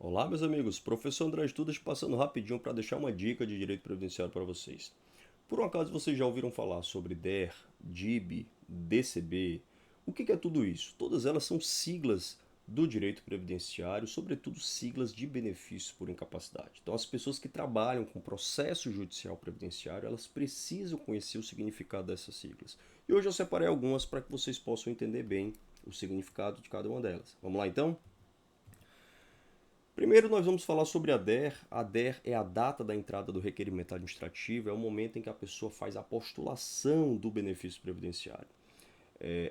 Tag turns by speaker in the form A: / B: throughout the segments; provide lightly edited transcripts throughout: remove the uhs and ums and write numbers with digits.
A: Olá, meus amigos. Professor André Estudas passando rapidinho para deixar uma dica de direito previdenciário para vocês. Por um acaso vocês já ouviram falar sobre DER, DIB, DCB? O que é tudo isso? Todas elas são siglas do direito previdenciário, sobretudo siglas de benefícios por incapacidade. Então, as pessoas que trabalham com processo judicial previdenciário, elas precisam conhecer o significado dessas siglas. E hoje eu separei algumas para que vocês possam entender bem o significado de cada uma delas. Vamos lá então? Primeiro nós vamos falar sobre a DER. A DER é a data da entrada do requerimento administrativo, é o momento em que a pessoa faz a postulação do benefício previdenciário.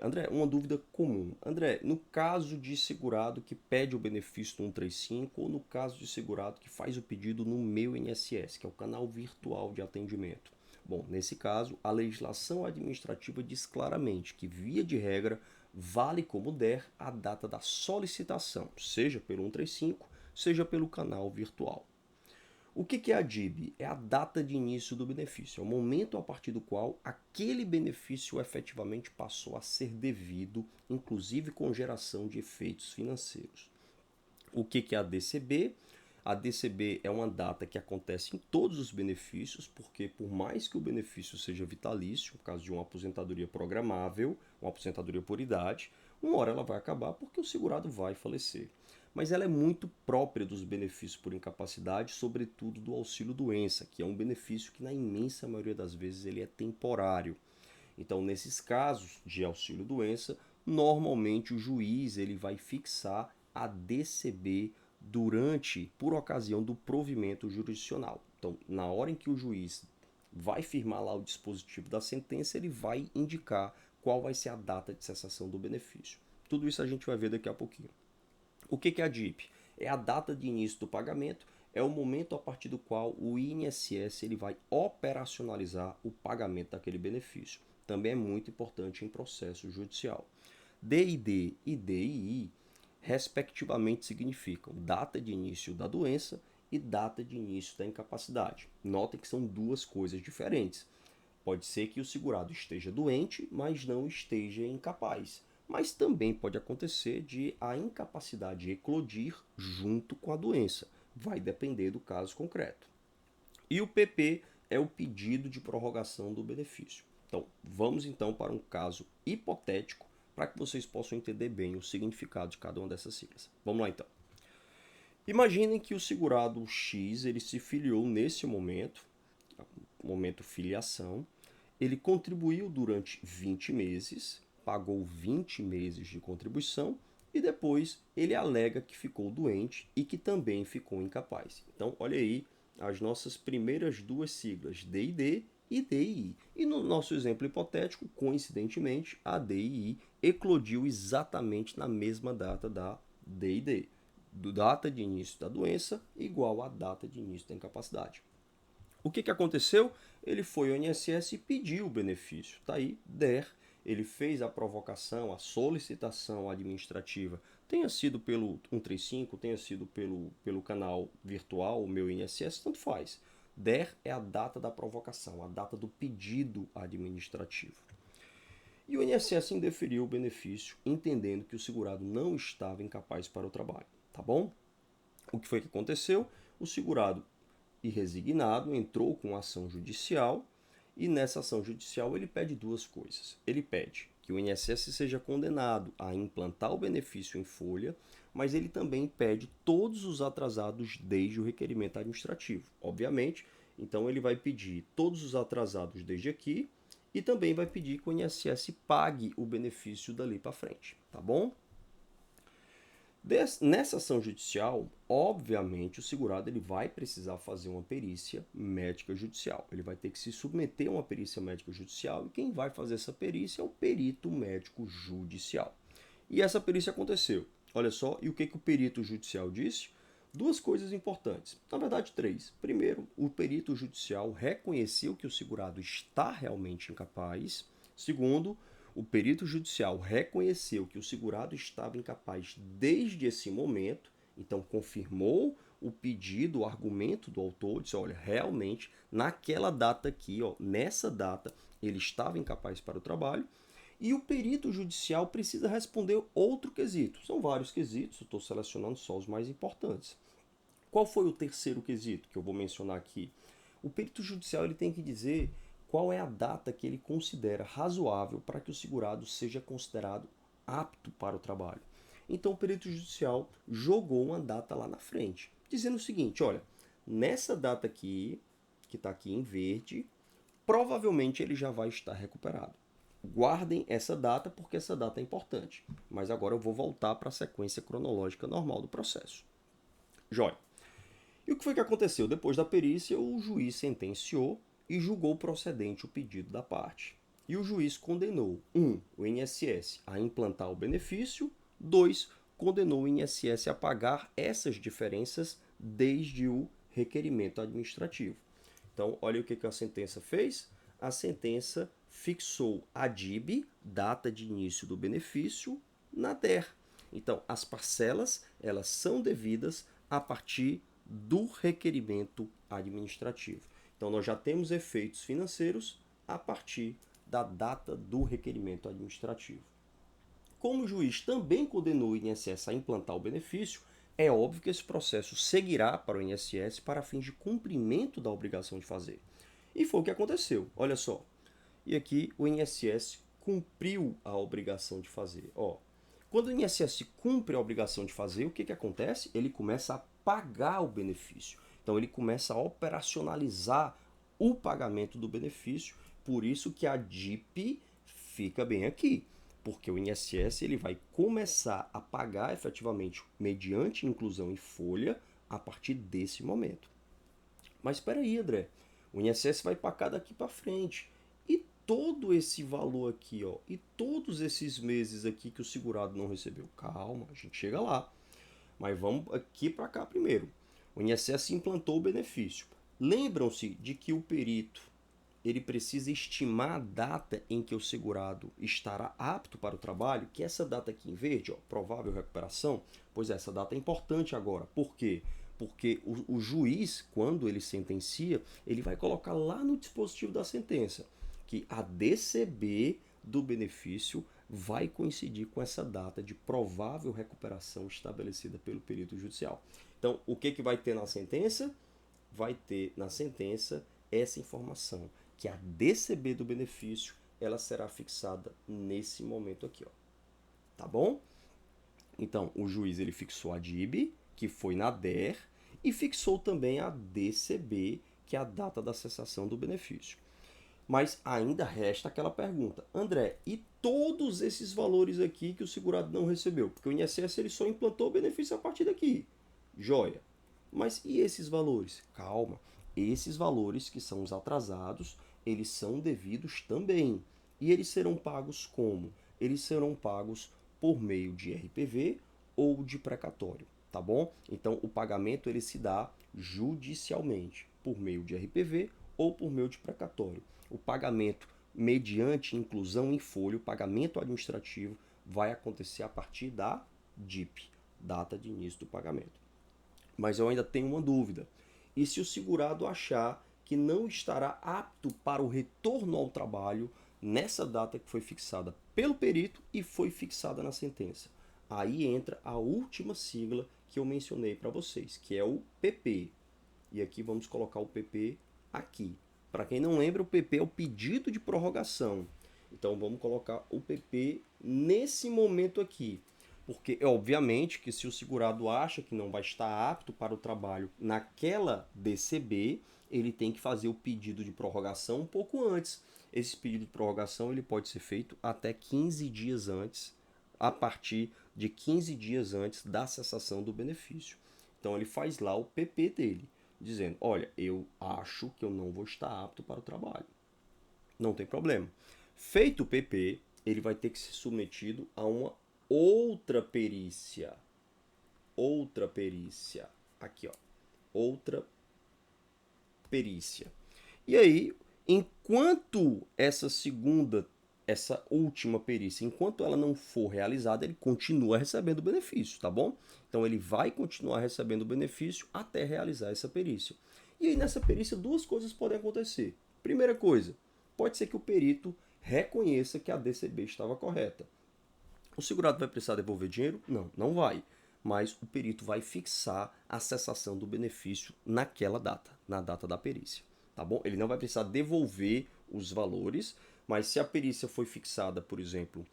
A: André, uma dúvida comum. André, no caso de segurado que pede o benefício no 135 ou no caso de segurado que faz o pedido no Meu INSS, que é o canal virtual de atendimento? Bom, nesse caso, a legislação administrativa diz claramente que, via de regra, vale como DER a data da solicitação, seja pelo 135, seja pelo canal virtual. O que é a DIB? É a data de início do benefício, é o momento a partir do qual aquele benefício efetivamente passou a ser devido, inclusive com geração de efeitos financeiros. O que é a DCB? A DCB é uma data que acontece em todos os benefícios, porque por mais que o benefício seja vitalício, no caso de uma aposentadoria programável, uma aposentadoria por idade, uma hora ela vai acabar porque o segurado vai falecer. Mas ela é muito própria dos benefícios por incapacidade, sobretudo do auxílio-doença, que é um benefício que na imensa maioria das vezes ele é temporário. Então, nesses casos de auxílio-doença, normalmente o juiz ele vai fixar a DCB por ocasião do provimento jurisdicional. Então, na hora em que o juiz vai firmar lá o dispositivo da sentença, ele vai indicar qual vai ser a data de cessação do benefício. Tudo isso a gente vai ver daqui a pouquinho. O que é a DIP? É a data de início do pagamento, é o momento a partir do qual o INSS ele vai operacionalizar o pagamento daquele benefício. Também é muito importante em processo judicial. DID e DII, respectivamente, significam data de início da doença e data de início da incapacidade. Notem que são duas coisas diferentes. Pode ser que o segurado esteja doente, mas não esteja incapaz. Mas também pode acontecer de a incapacidade eclodir junto com a doença. Vai depender do caso concreto. E o PP é o pedido de prorrogação do benefício. Então, vamos então para um caso hipotético para que vocês possam entender bem o significado de cada uma dessas siglas. Vamos lá então. Imaginem que o segurado X ele se filiou nesse momento filiação, ele contribuiu durante 20 meses, pagou 20 meses de contribuição e depois ele alega que ficou doente e que também ficou incapaz. Então, olha aí as nossas primeiras duas siglas, DID e DII. E no nosso exemplo hipotético, coincidentemente, a DII eclodiu exatamente na mesma data da DID. Data de início da doença igual à data de início da incapacidade. O que aconteceu? Ele foi ao INSS e pediu o benefício. Está aí, DER. Ele fez a provocação, a solicitação administrativa, tenha sido pelo 135, tenha sido pelo canal virtual, o meu INSS, tanto faz. DER é a data da provocação, a data do pedido administrativo. E o INSS indeferiu o benefício, entendendo que o segurado não estava incapaz para o trabalho. Tá bom? O que foi que aconteceu? O segurado e resignado entrou com ação judicial e nessa ação judicial ele pede duas coisas. Ele pede que o INSS seja condenado a implantar o benefício em folha, mas ele também pede todos os atrasados desde o requerimento administrativo. Obviamente, então ele vai pedir todos os atrasados desde aqui e também vai pedir que o INSS pague o benefício dali para frente, tá bom? Nessa ação judicial, obviamente, o segurado ele vai precisar fazer uma perícia médica judicial. Ele vai ter que se submeter a uma perícia médica judicial e quem vai fazer essa perícia é o perito médico judicial. E essa perícia aconteceu. Olha só, e o que o perito judicial disse? Duas coisas importantes. Na verdade, três. Primeiro, o perito judicial reconheceu que o segurado está realmente incapaz. Segundo, o perito judicial reconheceu que o segurado estava incapaz desde esse momento, então confirmou o pedido, o argumento do autor, disse, olha, realmente, naquela data aqui, ó, nessa data, ele estava incapaz para o trabalho, e o perito judicial precisa responder outro quesito. São vários quesitos, eu estou selecionando só os mais importantes. Qual foi o terceiro quesito que eu vou mencionar aqui? O perito judicial ele tem que dizer qual é a data que ele considera razoável para que o segurado seja considerado apto para o trabalho. Então o perito judicial jogou uma data lá na frente, dizendo o seguinte, olha, nessa data aqui, que está aqui em verde, provavelmente ele já vai estar recuperado. Guardem essa data porque essa data é importante. Mas agora eu vou voltar para a sequência cronológica normal do processo. Joia. E o que foi que aconteceu? Depois da perícia, o juiz sentenciou e julgou procedente o pedido da parte. E o juiz condenou, 1. O INSS a implantar o benefício, 2. Condenou o INSS a pagar essas diferenças desde o requerimento administrativo. Então, olha o que a sentença fez. A sentença fixou a DIB, data de início do benefício, na DER. Então, as parcelas, elas são devidas a partir do requerimento administrativo. Então, nós já temos efeitos financeiros a partir da data do requerimento administrativo. Como o juiz também condenou o INSS a implantar o benefício, é óbvio que esse processo seguirá para o INSS para fins de cumprimento da obrigação de fazer. E foi o que aconteceu. Olha só. E aqui o INSS cumpriu a obrigação de fazer. Quando o INSS cumpre a obrigação de fazer, o que acontece? Ele começa a pagar o benefício. Então ele começa a operacionalizar o pagamento do benefício. Por isso que a DIP fica bem aqui. Porque o INSS ele vai começar a pagar efetivamente mediante inclusão em folha a partir desse momento. Mas espera aí, André. O INSS vai pagar daqui para frente. E todo esse valor aqui, e todos esses meses aqui que o segurado não recebeu? Calma, a gente chega lá. Mas vamos aqui para cá primeiro. O INSS implantou o benefício. Lembram-se de que o perito ele precisa estimar a data em que o segurado estará apto para o trabalho, que essa data aqui em verde, provável recuperação, pois essa data é importante agora. Por quê? Porque o juiz, quando ele sentencia, ele vai colocar lá no dispositivo da sentença que a DCB do benefício vai coincidir com essa data de provável recuperação estabelecida pelo perito judicial. Então, o que vai ter na sentença? Vai ter na sentença essa informação, que a DCB do benefício ela será fixada nesse momento aqui. Tá bom? Então, o juiz ele fixou a DIB, que foi na DER, e fixou também a DCB, que é a data da cessação do benefício. Mas ainda resta aquela pergunta, André, e todos esses valores aqui que o segurado não recebeu? Porque o INSS ele só implantou o benefício a partir daqui. Joia. Mas e esses valores? Calma. Esses valores que são os atrasados, eles são devidos também. E eles serão pagos como? Eles serão pagos por meio de RPV ou de precatório, tá bom? Então o pagamento ele se dá judicialmente, por meio de RPV ou por meio de precatório. O pagamento mediante inclusão em folha, o pagamento administrativo, vai acontecer a partir da DIP, data de início do pagamento. Mas eu ainda tenho uma dúvida. E se o segurado achar que não estará apto para o retorno ao trabalho nessa data que foi fixada pelo perito e foi fixada na sentença? Aí entra a última sigla que eu mencionei para vocês, que é o PP. E aqui vamos colocar o PP aqui. Para quem não lembra, o PP é o pedido de prorrogação. Então vamos colocar o PP nesse momento aqui. Porque, obviamente, que se o segurado acha que não vai estar apto para o trabalho naquela DCB, ele tem que fazer o pedido de prorrogação um pouco antes. Esse pedido de prorrogação ele pode ser feito até 15 dias antes, a partir de 15 dias antes da cessação do benefício. Então ele faz lá o PP dele, dizendo, olha, eu acho que eu não vou estar apto para o trabalho. Não tem problema. Feito o PP, ele vai ter que ser submetido a uma outra perícia. Outra perícia. Aqui, outra perícia. E aí, enquanto essa última perícia, enquanto ela não for realizada, ele continua recebendo o benefício, tá bom? Então ele vai continuar recebendo o benefício até realizar essa perícia. E aí nessa perícia duas coisas podem acontecer. Primeira coisa, pode ser que o perito reconheça que a DCB estava correta. O segurado vai precisar devolver dinheiro? Não, não vai. mas o perito vai fixar a cessação do benefício naquela data, na data da perícia, tá bom? Ele não vai precisar devolver os valores, mas se a perícia foi fixada, por exemplo,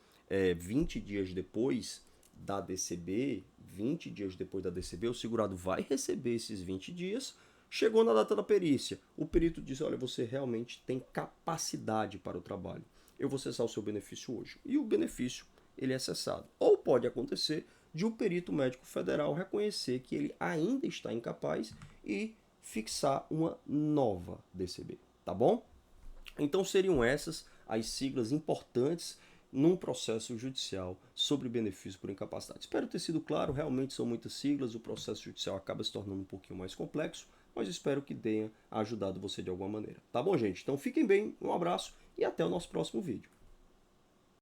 A: 20 dias depois da DCB, 20 dias depois da DCB, o segurado vai receber esses 20 dias. Chegou na data da perícia, o perito diz, olha, você realmente tem capacidade para o trabalho. Eu vou cessar o seu benefício hoje. E o benefício, ele é cessado. Ou pode acontecer de o perito médico federal reconhecer que ele ainda está incapaz e fixar uma nova DCB, tá bom? Então seriam essas as siglas importantes num processo judicial sobre benefício por incapacidade. Espero ter sido claro, realmente são muitas siglas, o processo judicial acaba se tornando um pouquinho mais complexo, mas espero que tenha ajudado você de alguma maneira. Tá bom, gente? Então fiquem bem, um abraço e até o nosso próximo vídeo.